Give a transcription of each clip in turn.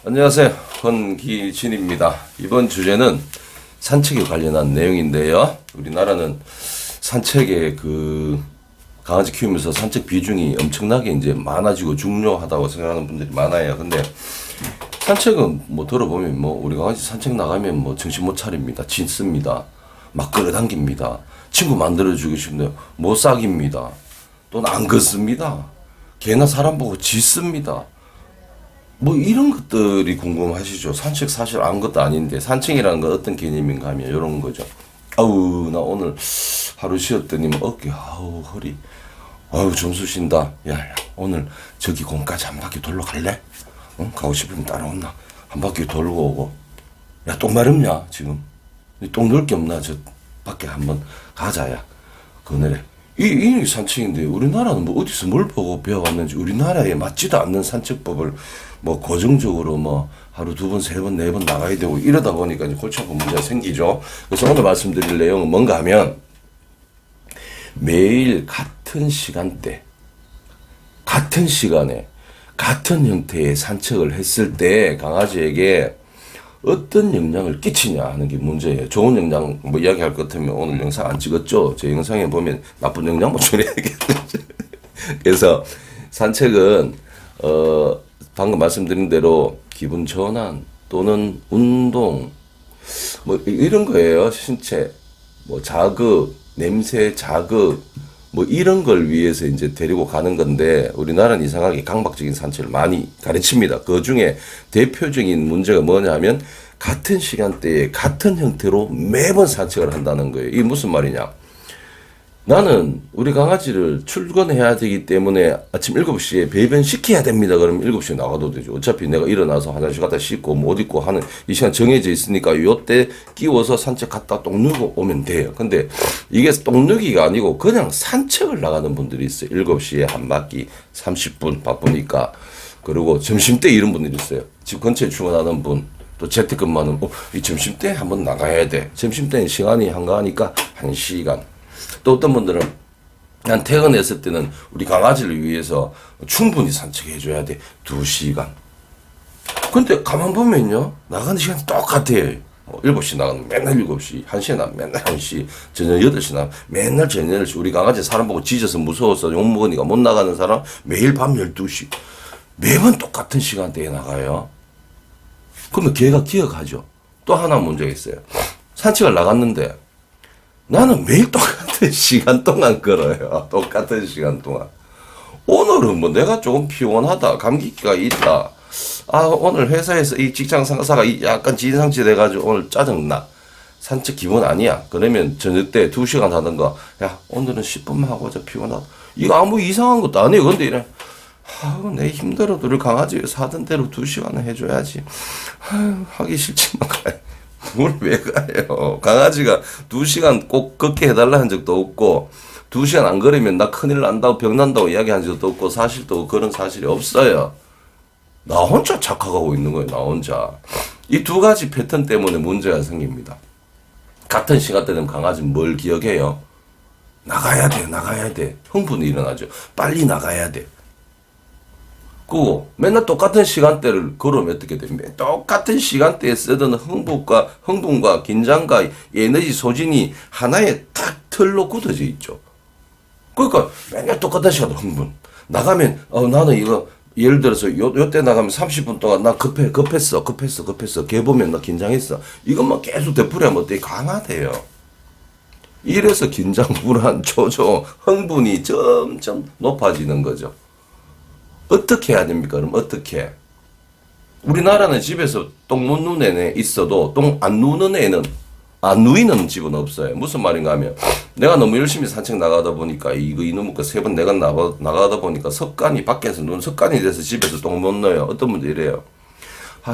안녕하세요. 권기진입니다. 이번 주제는 산책에 관련한 내용인데요. 우리나라는 산책에 강아지 키우면서 산책 비중이 엄청나게 이제 많아지고 중요하다고 생각하는 분들이 많아요. 근데 산책은 뭐 들어보면 우리 강아지 산책 나가면 정신 못 차립니다. 짖습니다. 막 끌어당깁니다. 친구 만들어주고 싶네요. 못 사깁니다. 또는 안 걷습니다. 개나 사람 보고 짖습니다. 이런 것들이 궁금하시죠? 산책 사실 아무것도 아닌데, 산책이라는 건 어떤 개념인가 하면 이런 거죠. 나 오늘 하루 쉬었더니 어깨, 허리, 점수 쉰다. 야, 오늘 저기 공까지 한 바퀴 돌러 갈래? 응? 가고 싶으면 따라온나? 한 바퀴 돌고 오고. 야, 똥 마렵냐, 지금? 똥 넣을 게 없나? 저 밖에 한번 가자야. 그늘에. 이 산책인데, 우리나라는 어디서 뭘 보고 배워왔는지, 우리나라에 맞지도 않는 산책법을 고정적으로 하루 두 번, 세 번, 네 번 나가야 되고 이러다 보니까 이제 골치 아픈 문제가 생기죠. 그래서 오늘 말씀드릴 내용은 뭔가 하면, 매일 같은 시간대, 같은 시간에, 같은 형태의 산책을 했을 때 강아지에게 어떤 영향을 끼치냐 하는 게 문제예요. 좋은 영향 이야기할 것 같으면 오늘 영상 안 찍었죠? 제 영상에 보면 나쁜 영향 줄여야겠죠. 그래서 산책은 방금 말씀드린 대로 기분 전환 또는 운동 이런 거예요. 신체 자극, 냄새 자극 이런 걸 위해서 이제 데리고 가는 건데, 우리나라는 이상하게 강박적인 산책을 많이 가르칩니다. 그 중에 대표적인 문제가 뭐냐면, 같은 시간대에 같은 형태로 매번 산책을 한다는 거예요. 이게 무슨 말이냐? 나는 우리 강아지를 출근해야 되기 때문에 아침 7시에 배변 시켜야 됩니다. 그러면 7시에 나가도 되죠. 어차피 내가 일어나서 화장실 갔다 씻고 옷 입고 하는 이 시간 정해져 있으니까 요때 끼워서 산책 갔다 똥 누고 오면 돼요. 근데 이게 똥 누기가 아니고 그냥 산책을 나가는 분들이 있어요. 7시에 한 바퀴 30분 바쁘니까. 그리고 점심때 이런 분들이 있어요. 집 근처에 출근하는 분. 또 재택근무하는 이 점심때 한번 나가야 돼. 점심때는 시간이 한가하니까 1시간. 또 어떤 분들은 난 퇴근했을 때는 우리 강아지를 위해서 충분히 산책해줘야 돼. 2시간. 근데 가만 보면요. 나가는 시간이 똑같아요. 7시 나가는 맨날 7시, 1시에 나가면 맨날 1시, 저녁 8시 나가면 맨날 저녁 8시. 우리 강아지 사람 보고 짖어서 무서워서 욕먹으니까 못 나가는 사람 매일 밤 12시. 매번 똑같은 시간대에 나가요. 그러면 걔가 기억하죠. 또 하나 문제가 있어요. 산책을 나갔는데 나는 매일 똑같은 시간 동안 걸어요. 똑같은 시간 동안. 오늘은 내가 조금 피곤하다. 감기가 있다. 오늘 회사에서 이 직장 상사가 약간 진상치 돼가지고 오늘 짜증나. 산책 기분 아니야. 그러면 저녁 때 2시간 하던가. 야, 오늘은 10분만 하고 자 피곤하다. 이거 아무 이상한 것도 아니에요. 근데 이래. 내 힘들어도 우리 강아지 사던 대로 2시간은 해줘야지. 하기 싫지만 가요. 뭘 왜 가요? 강아지가 2시간 꼭 걷게 해달라 한 적도 없고, 2시간 안 걸으면 나 큰일 난다고 병 난다고 이야기한 적도 없고, 사실도 그런 사실이 없어요. 나 혼자 착각하고 있는 거예요. 나 혼자. 이 두 가지 패턴 때문에 문제가 생깁니다. 같은 시간대 되면 강아지는 뭘 기억해요? 나가야 돼, 나가야 돼. 흥분이 일어나죠. 빨리 나가야 돼. 그거 맨날 똑같은 시간대를 걸으면 어떻게 됩니까? 똑같은 시간대에 쓰던 흥분과 긴장과 에너지 소진이 하나의 탁 틀로 굳어져 있죠. 그러니까 맨날 똑같은 시간대 흥분. 나가면 나는 이거 예를 들어서 요때 나가면 30분 동안 나 급했어. 걔 보면 나 긴장했어. 이것만 계속 되풀이하면 어떻게 강화돼요. 이래서 긴장, 불안, 초조, 흥분이 점점 높아지는 거죠. 어떻게 해야 됩니까? 그럼 어떻게? 우리나라는 집에서 똥 못 누는 애는 있어도 똥 안 누는 애는 안 누이는 집은 없어요. 무슨 말인가 하면 내가 너무 열심히 산책 나가다 보니까 이놈의 거 3번 내가 나가다 보니까 습관이 밖에서 누는 습관이 돼서 집에서 똥 못 넣어요. 어떤 분들 이래요.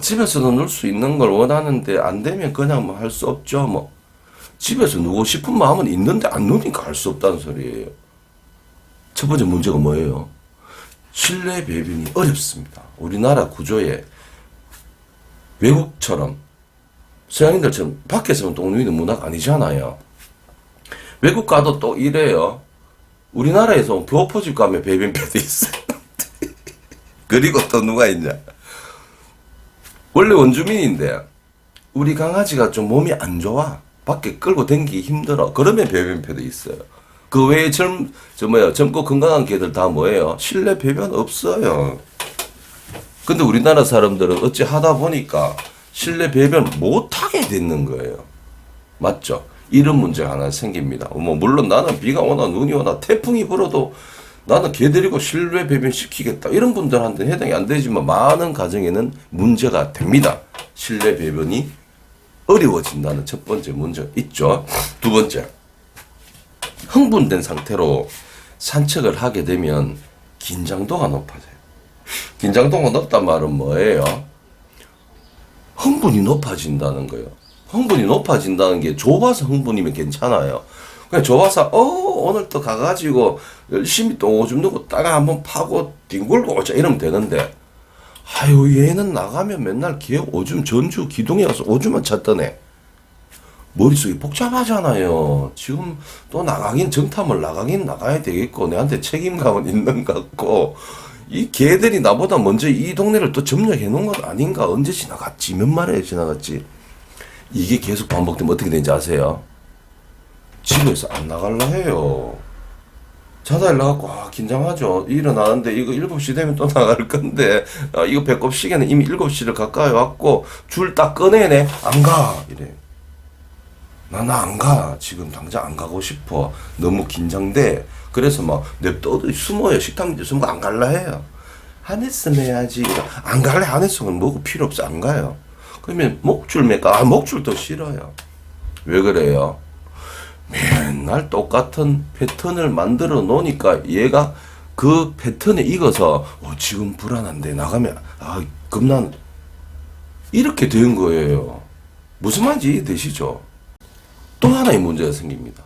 집에서도 넣을 수 있는 걸 원하는데 안 되면 그냥 할 수 없죠. 집에서 누고 싶은 마음은 있는데 안 누니까 할 수 없다는 소리예요. 첫 번째 문제가 뭐예요? 실내 배변이 어렵습니다. 우리나라 구조에 외국처럼 서양인들처럼 밖에서만 똥 누이는 문화가 아니잖아요. 외국 가도 또 이래요. 우리나라에서 교포집 가면 배변패드 있어요. 그리고 또 누가 있냐? 원래 원주민인데 우리 강아지가 좀 몸이 안 좋아. 밖에 끌고 다니기 힘들어. 그러면 배변표도 있어요. 그 외에 젊고 건강한 개들 다 뭐예요? 실내 배변 없어요. 근데 우리나라 사람들은 어찌 하다 보니까 실내 배변 못하게 됐는 거예요. 맞죠? 이런 문제가 하나 생깁니다. 뭐 물론 나는 비가 오나 눈이 오나 태풍이 불어도 나는 개 데리고 실내 배변 시키겠다. 이런 분들한테 해당이 안 되지만 많은 가정에는 문제가 됩니다. 실내 배변이 어려워진다는 첫 번째 문제 있죠. 두 번째, 흥분된 상태로 산책을 하게 되면 긴장도가 높아져요. 긴장도가 높단 말은 뭐예요? 흥분이 높아진다는 거예요. 흥분이 높아진다는 게 좁아서 흥분이면 괜찮아요. 그냥 좁아서 오늘 또 가가지고 열심히 또 오줌 누고 따가 한번 파고 뒹굴고 오자 이러면 되는데, 아유 얘는 나가면 맨날 개 오줌 전주 기동에 가서 오줌만 찾더네. 머릿속이 복잡하잖아요. 지금 또 정탐을 나가긴 나가야 되겠고 내한테 책임감은 있는 것 같고, 이 개들이 나보다 먼저 이 동네를 또 점령해 놓은 것 아닌가. 언제 지나갔지? 몇 마리에 지나갔지? 이게 계속 반복되면 어떻게 되는지 아세요? 집에서 안 나갈라 해요. 자다 일어나갖고 긴장하죠. 일어나는데 이거 7시 되면 또 나갈 건데 이거 배꼽 시계는 이미 7시를 가까이 왔고 줄 딱 꺼내네. 안 가. 이래. 나 안 가. 지금 당장 안 가고 싶어. 너무 긴장돼. 그래서 막 냅둬 숨어요. 식당 밑에 숨고 안 갈라 해요. 안 했으면 해야지. 안 갈래 안 했으면 뭐고 필요 없어. 안 가요. 그러면 목줄 매까? 목줄도 싫어요. 왜 그래요? 맨날 똑같은 패턴을 만들어 놓으니까 얘가 그 패턴에 익어서 지금 불안한데 나가면 겁난 이렇게 된 거예요. 무슨 말인지 이해되시죠? 또 하나의 문제가 생깁니다.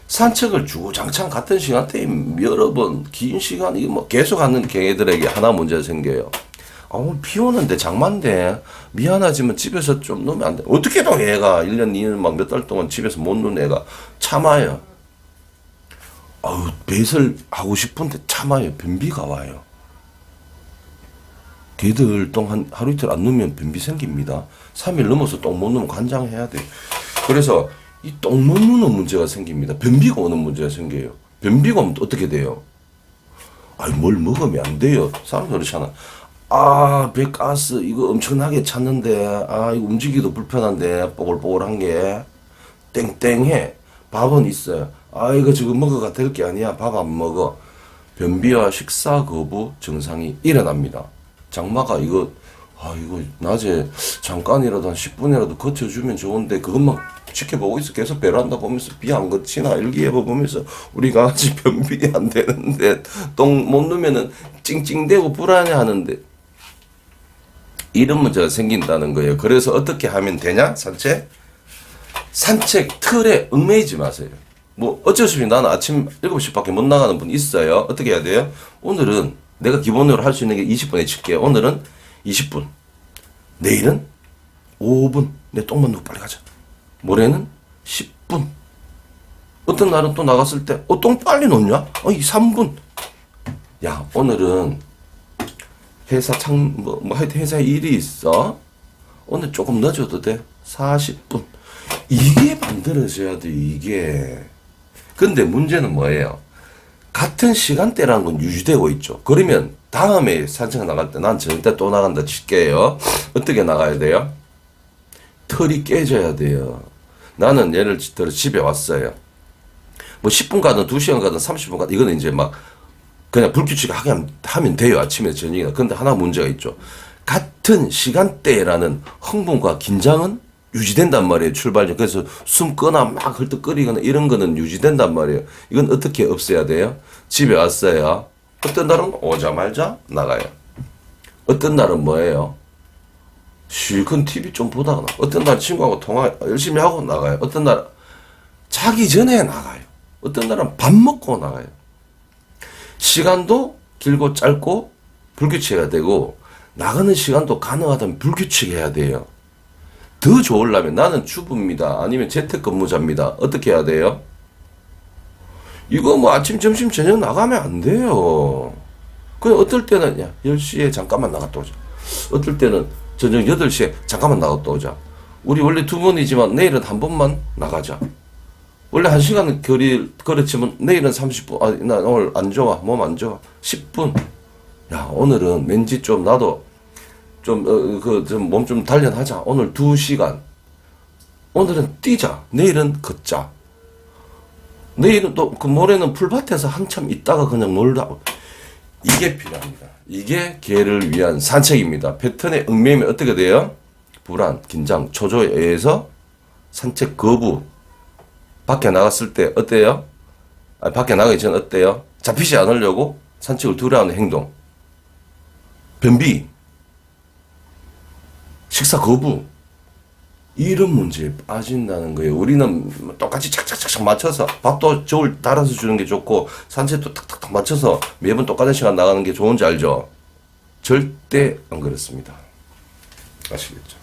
산책을 주구장창 같은 시간대에 여러 번 긴 시간 이거 뭐 계속 하는 개들에게 하나 문제가 생겨요. 비 오는데 장마인데 미안하지만 집에서 좀 놓으면 안 돼. 어떻게든 애가 1년 2년 막 몇 달 동안 집에서 못 노는 애가 참아요. 배설 하고 싶은데 참아요. 변비가 와요. 개들 똥 하루 이틀 안 누우면 변비 생깁니다. 3일 넘어서 똥 못 누우면 관장해야 돼. 그래서 이 똥 못 누는 문제가 생깁니다. 변비가 오는 문제가 생겨요. 변비가 오면 어떻게 돼요? 뭘 먹으면 안 돼요. 사람들 그렇잖아. 배가스 이거 엄청나게 찼는데 이거 움직이기도 불편한데 뽀글뽀글한 게 땡땡해. 밥은 있어요. 이거 지금 먹어가 될 게 아니야. 밥 안 먹어. 변비와 식사 거부 증상이 일어납니다. 장마가 이거 낮에 잠깐이라도 한 10분이라도 거쳐주면 좋은데 그것만 지켜보고 있어. 계속 베란다 보면서 비 안 그치나 일기예보 보면서 우리 강아지 변비 안 되는데 똥 못 누면은 찡찡대고 불안해하는데 이런 문제가 생긴다는 거예요. 그래서 어떻게 하면 되냐? 산책 틀에 얽매이지 마세요. 뭐 어쩔 수 없이 나는 아침 7시밖에 못 나가는 분 있어요. 어떻게 해야 돼요? 오늘은 내가 기본으로 할 수 있는 게 20분에 칠게요. 오늘은 20분. 내일은 5분. 내 똥만 누고 빨리 가자. 모레는 10분. 어떤 날은 또 나갔을 때 똥 빨리 놓냐? 3분. 야, 오늘은 회사 하여튼 회사에 일이 있어. 오늘 조금 늦어도 돼. 40분. 이게 만들어져야 돼, 이게. 근데 문제는 뭐예요? 같은 시간대라는 건 유지되고 있죠. 그러면 다음에 산책 나갈 때 난 절대 또 나간다 칠게요. 어떻게 나가야 돼요? 틀이 깨져야 돼요. 나는 예를 들어 집에 왔어요. 뭐 10분 가든 2시간 가든 30분 가든 이거는 이제 막 그냥 불규칙하게 하면 돼요. 아침에 저녁이나. 근데 하나 문제가 있죠. 같은 시간대라는 흥분과 긴장은 유지된단 말이에요. 출발점. 그래서 숨거나 막 헐떡거리거나 이런 거는 유지된단 말이에요. 이건 어떻게 없애야 돼요? 집에 왔어요. 어떤 날은 오자마자 나가요. 어떤 날은 뭐예요? 실컷 TV 좀 보다가 나가요. 어떤 날 친구하고 통화 열심히 하고 나가요. 어떤 날 자기 전에 나가요. 어떤 날은 밥 먹고 나가요. 시간도 길고 짧고 불규칙해야 되고 나가는 시간도 가능하다면 불규칙해야 돼요. 더 좋으려면 나는 주부입니다. 아니면 재택근무자입니다. 어떻게 해야 돼요? 이거 뭐 아침, 점심, 저녁 나가면 안 돼요. 그냥 어떨 때는 10시에 잠깐만 나갔다 오자. 어떨 때는 저녁 8시에 잠깐만 나갔다 오자. 우리 원래 2번이지만 내일은 1번만 나가자. 원래 1시간 거리 걸었지만 내일은 30분. 아, 나 오늘 안 좋아. 몸 안 좋아. 10분. 야, 오늘은 왠지 좀 나도 좀 몸 좀 단련하자. 오늘 2시간. 오늘은 뛰자. 내일은 걷자. 내일은 또 그 모레는 풀밭에서 한참 있다가 그냥 놀다. 이게 필요합니다. 이게 개를 위한 산책입니다. 패턴에 얽매이면 어떻게 돼요? 불안, 긴장, 초조에 의해서 산책 거부. 밖에 나갔을 때 어때요? 밖에 나가기 전 어때요? 잡히지 않으려고 산책을 두려워하는 행동. 변비, 식사 거부. 이런 문제에 빠진다는 거예요. 우리는 똑같이 착착착착 맞춰서 밥도 저울 따라서 주는 게 좋고 산책도 탁탁탁 맞춰서 매번 똑같은 시간 나가는 게 좋은지 알죠? 절대 안 그렇습니다. 아시겠죠?